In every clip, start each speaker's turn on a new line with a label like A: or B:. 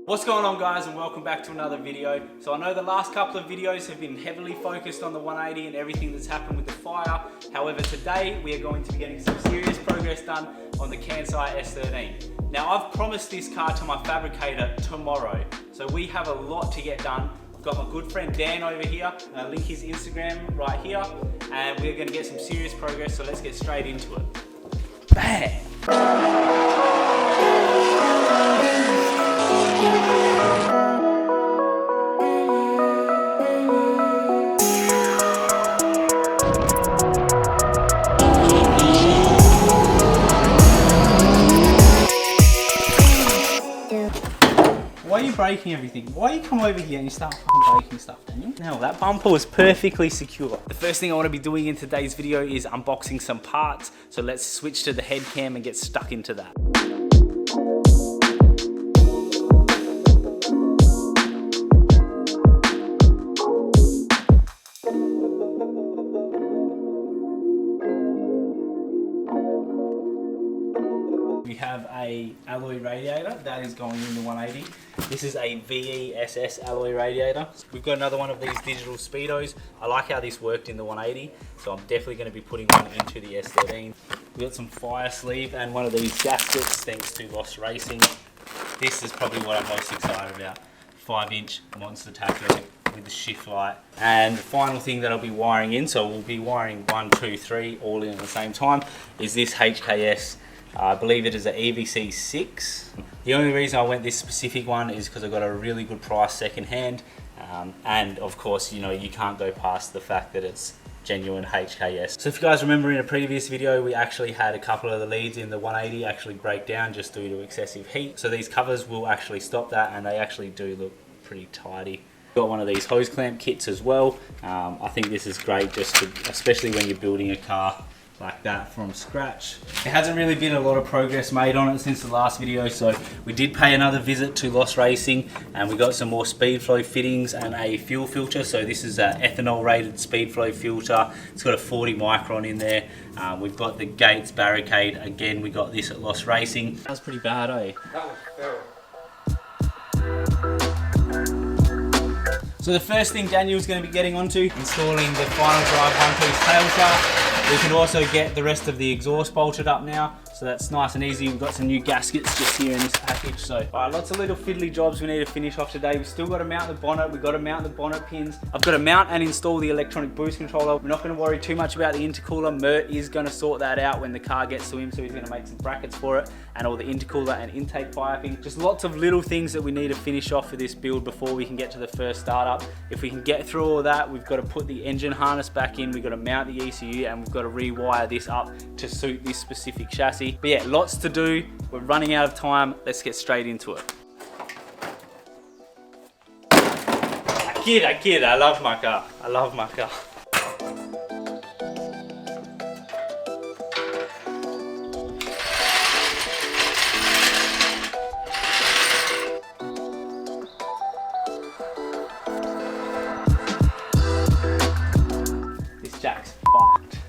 A: What's going on, guys, and welcome back to another video. So I know the last couple of videos have been heavily focused on the 180 and everything that's happened with the fire. However, today we are going to be getting some serious progress done on the Kansai S13. Now, I've promised this car to my fabricator tomorrow, so we have a lot to get done. I've got my good friend Dan over here, and I'll link his Instagram right here, and we're going to get some serious progress, so let's get straight into it. Bang! Why are you breaking everything? Why you come over here and you start fucking breaking stuff, Daniel? Now, that bumper was perfectly secure. The first thing I want to be doing in today's video is unboxing some parts. So let's switch to the head cam and get stuck into that. We have a alloy radiator that is going in the 180. This is a VESS alloy radiator. We've got another one of these digital speedos. I like how this worked in the 180, so I'm definitely going to be putting one into the S13. We've got some fire sleeve and one of these gaskets thanks to Lost Racing. This is probably what I'm most excited about. 5-inch monster tacho with the shift light. And the final thing that I'll be wiring in, so we'll be wiring 1, 2, 3 all in at the same time, is this HKS. I believe it is an EVC6. The only reason I went this specific one is because I got a really good price second hand. And of course, you know, you can't go past the fact that it's genuine HKS. So if you guys remember in a previous video, we actually had a couple of the leads in the 180 actually break down just due to excessive heat. So these covers will actually stop that, and they actually do look pretty tidy. Got one of these hose clamp kits as well. I think this is great just to, especially when you're building a car like that from scratch. There hasn't really been a lot of progress made on it since the last video, so we did pay another visit to Lost Racing and we got some more Speedflow fittings and a fuel filter. So this is an ethanol rated Speedflow filter. It's got a 40 micron in there. We've got the Gates barricade. Again, we got this at Lost Racing. That was pretty bad, eh?
B: That was feral.
A: So the first thing Daniel's going to be getting onto, installing the final drive one-piece tail shaft. We can also get the rest of the exhaust bolted up now, so that's nice and easy. We've got some new gaskets just here in this package. So, alright, lots of little fiddly jobs we need to finish off today. We've still got to mount the bonnet. We've got to mount the bonnet pins. I've got to mount and install the electronic boost controller. We're not going to worry too much about the intercooler. Mert is going to sort that out when the car gets to him, so he's going to make some brackets for it, and all the intercooler and intake piping. Just lots of little things that we need to finish off for this build before we can get to the first startup. If we can get through all that, we've got to put the engine harness back in, we've got to mount the ECU, and we've got to rewire this up to suit this specific chassis. But yeah, lots to do. We're running out of time. Let's get straight into it. I kid. I love my car. I love my car. This jack's fucked.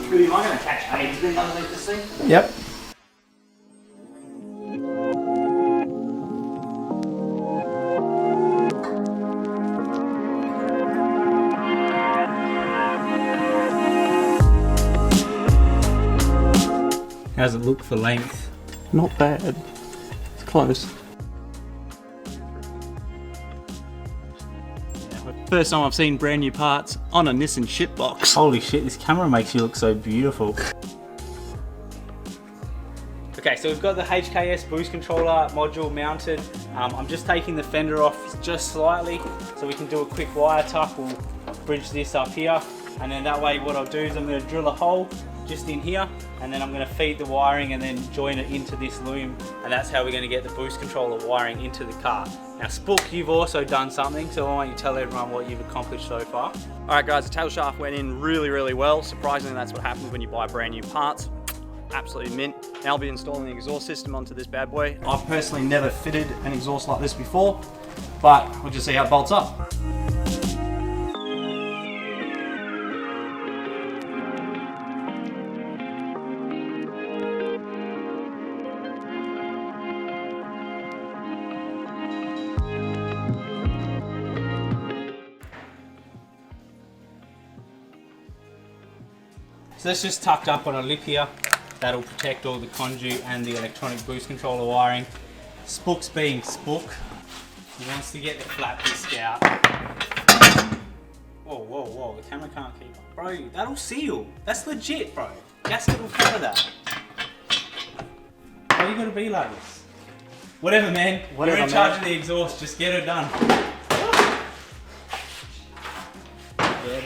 A: Really, am I going to catch AIDS then underneath this thing?
B: Yep.
A: How's it look for length?
B: Not bad. It's close.
A: Yeah,
B: First time I've seen brand new parts on a Nissan shitbox.
A: Holy shit, this camera makes you look so beautiful. Okay, so we've got the HKS boost controller module mounted. I'm just taking the fender off just slightly so we can do a quick wire tuck. We'll bridge this up here, and then that way what I'll do is I'm going to drill a hole just in here, and then I'm going to feed the wiring and then join it into this loom, and that's how we're going to get the boost controller wiring into the car. Now Spook, you've also done something, so why don't you tell everyone what you've accomplished so far?
B: Alright guys, the tail shaft went in really well. Surprisingly, that's what happens when you buy brand new parts. Absolutely mint. Now I'll be installing the exhaust system onto this bad boy. I've personally never fitted an exhaust like this before, but we'll just see how it bolts up.
A: So that's just tucked up on a lip here. That'll protect all the conduit and the electronic boost controller wiring. Spook's being Spook. He wants to get the flap disc out. Whoa, the camera can't keep up. Bro, that'll seal. That's legit, bro. Gasket will cover that. Why are you gonna be like this? Whatever, man. You're in charge of the exhaust, just get it done. Yeah.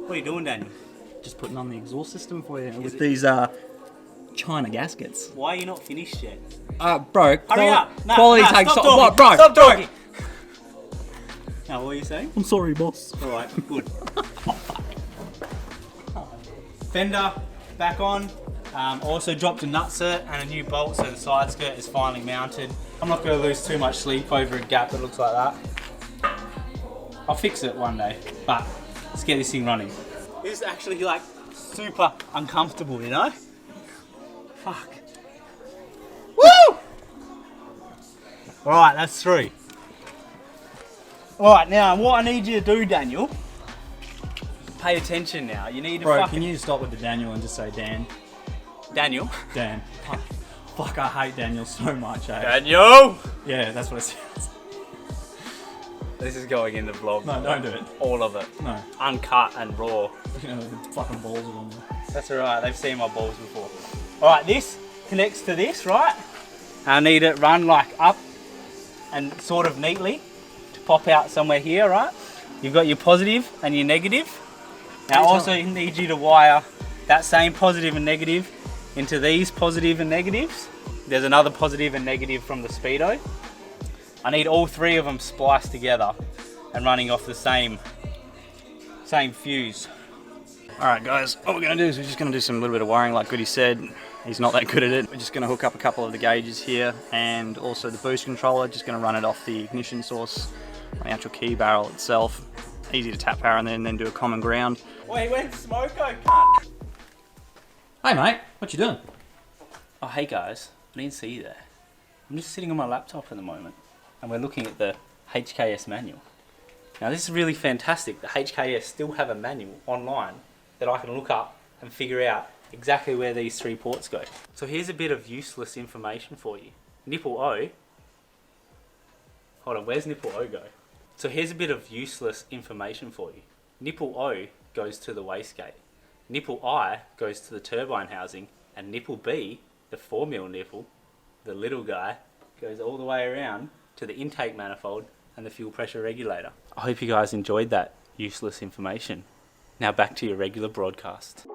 A: What are you doing, Daniel?
B: Just putting on the exhaust system for you with these China gaskets.
A: Why are you not finished yet?
B: Bro,
A: Hurry up!
B: Quality takes
A: stop
B: so what, bro?
A: Stop talking! Now, what are you saying?
B: I'm sorry, boss.
A: Alright, good. Fender back on. Also dropped a nutset and a new bolt, so the side skirt is finally mounted. I'm not going to lose too much sleep over a gap that looks like that. I'll fix it one day, but let's get this thing running. This is actually like super uncomfortable, you know? Fuck. Woo! Alright, that's 3. Alright, now what I need you to do, Daniel, pay attention now. You need to
B: Bro, can you stop with the Daniel and just say Dan?
A: Daniel?
B: Dan. Fuck, I hate Daniel so much, eh?
A: Daniel!
B: Yeah, that's what it says.
A: This is going in the vlog.
B: No, don't do it.
A: All of it.
B: No.
A: Uncut and raw.
B: You know, the fucking balls are on there.
A: That's alright, they've seen my balls before. Alright, this connects to this, right? I need it run like up and sort of neatly to pop out somewhere here, right? You've got your positive and your negative. Now I also need you to wire that same positive and negative into these positive and negatives. There's another positive and negative from the Speedo. I need all 3 of them spliced together and running off the same fuse.
B: Alright guys, what we're going to do is we're just going to do some little bit of wiring like Goody said. He's not that good at it. We're just going to hook up a couple of the gauges here and also the boost controller. Just going to run it off the ignition source on the actual key barrel itself. Easy to tap power and then do a common ground.
A: Wait, where's Smoko, cunt?
B: Hey mate, what you doing?
A: Oh, hey guys, I didn't see you there. I'm just sitting on my laptop at the moment and we're looking at the HKS manual. Now this is really fantastic. The HKS still have a manual online that I can look up and figure out exactly where these 3 ports go. So here's a bit of useless information for you. Nipple O, hold on, where's nipple O go? So here's a bit of useless information for you. Nipple O goes to the wastegate. Nipple I goes to the turbine housing, and nipple B, the 4mm nipple, the little guy, goes all the way around to the intake manifold and the fuel pressure regulator. I hope you guys enjoyed that useless information. Now back to your regular broadcast.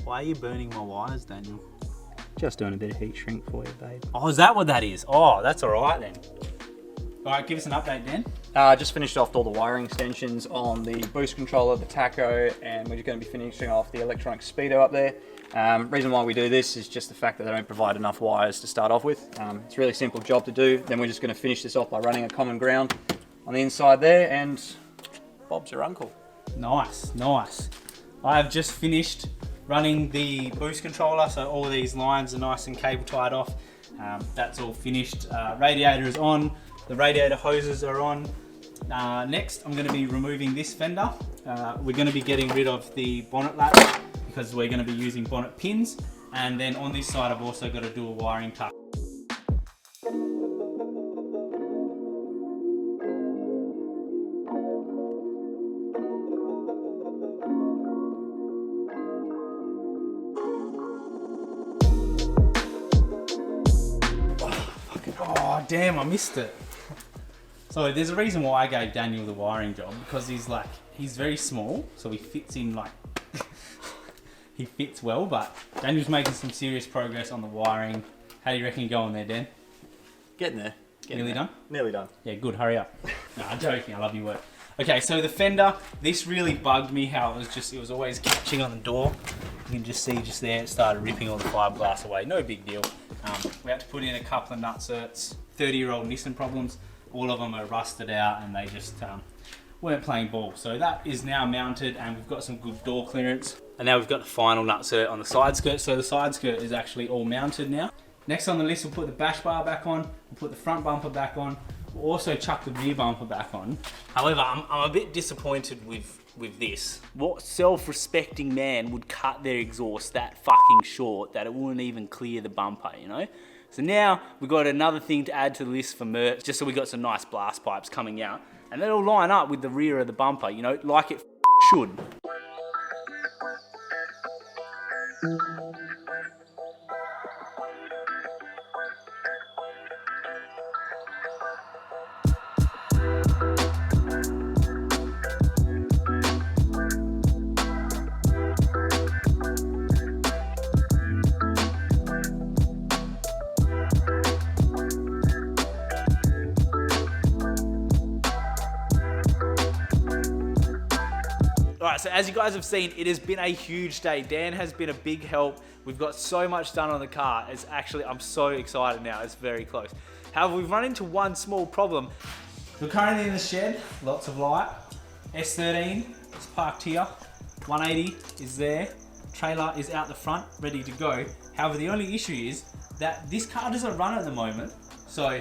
A: Why are you burning my wires, Daniel?
B: Just doing a bit of heat shrink for you, babe.
A: Oh, is that what that is? Oh, that's alright then. Alright, give us an update, Dan.
B: Just finished off all the wiring extensions on the boost controller, the tacho, and we're just going to be finishing off the electronic speedo up there. Reason why we do this is just the fact that they don't provide enough wires to start off with. It's a really simple job to do. Then we're just going to finish this off by running a common ground on the inside there, and Bob's your uncle.
A: Nice, nice. I have just finished running the boost controller, so all of these lines are nice and cable tied off. That's all finished. Radiator is on, the radiator hoses are on. Next, I'm going to be removing this fender. We're going to be getting rid of the bonnet latch because we're going to be using bonnet pins. And then on this side, I've also got to do a wiring cut. Oh, damn, I missed it. So there's a reason why I gave Daniel the wiring job, because he's very small, so he fits in like, he fits well, but Daniel's making some serious progress on the wiring. How do you reckon you're going there, Dan?
B: Getting there.
A: Nearly done?
B: Nearly done.
A: Yeah, good, hurry up. No, I'm joking, I love your work. Okay, so the fender, this really bugged me how it was always catching on the door. You can just see just there, it started ripping all the fiberglass away. No big deal. We had to put in a couple of nutserts, 30-year-old Nissan problems. All of them are rusted out and they just weren't playing ball. So that is now mounted and we've got some good door clearance. And now we've got the final nutsert on the side skirt. So the side skirt is actually all mounted now. Next on the list, we'll put the bash bar back on, we'll put the front bumper back on, we'll also chuck the rear bumper back on. However, I'm a bit disappointed with this. What self-respecting man would cut their exhaust that fucking short that it wouldn't even clear the bumper, you know? So now we've got another thing to add to the list for merch, just so we got some nice blast pipes coming out. And that'll line up with the rear of the bumper, you know, like it should. Alright, so as you guys have seen, it has been a huge day. Dan has been a big help. We've got so much done on the car. I'm so excited now. It's very close. However, we've run into one small problem. We're currently in the shed, lots of light. S13 is parked here. 180 is there. Trailer is out the front, ready to go. However, the only issue is that this car doesn't run at the moment. So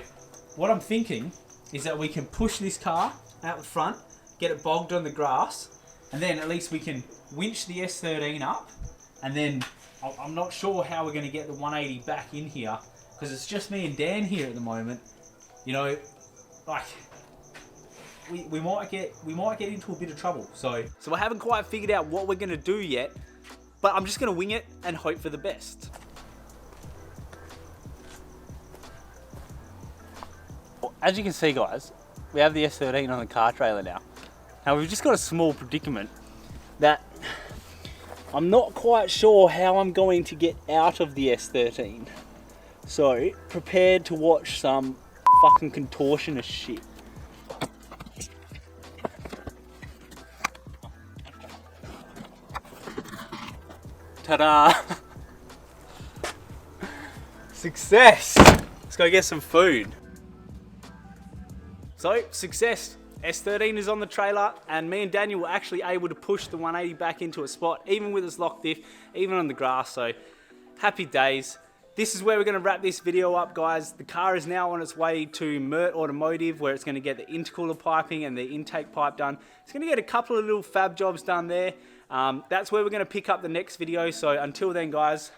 A: what I'm thinking is that we can push this car out the front, get it bogged on the grass, and then at least we can winch the S13 up, and then I'm not sure how we're going to get the 180 back in here, because it's just me and Dan here at the moment. You know, like, we might get into a bit of trouble. So I haven't quite figured out what we're going to do yet, but I'm just going to wing it and hope for the best. As you can see, guys, we have the S13 on the car trailer now. Now we've just got a small predicament that I'm not quite sure how I'm going to get out of the S13. So, prepared to watch some fucking contortionist shit. Ta-da! Success! Let's go get some food. So, success. S13 is on the trailer, and me and Daniel were actually able to push the 180 back into a spot, even with its lock diff, even on the grass, so happy days. This is where we're going to wrap this video up, guys. The car is now on its way to Mert Automotive, where it's going to get the intercooler piping and the intake pipe done. It's going to get a couple of little fab jobs done there. That's where we're going to pick up the next video, so until then, guys,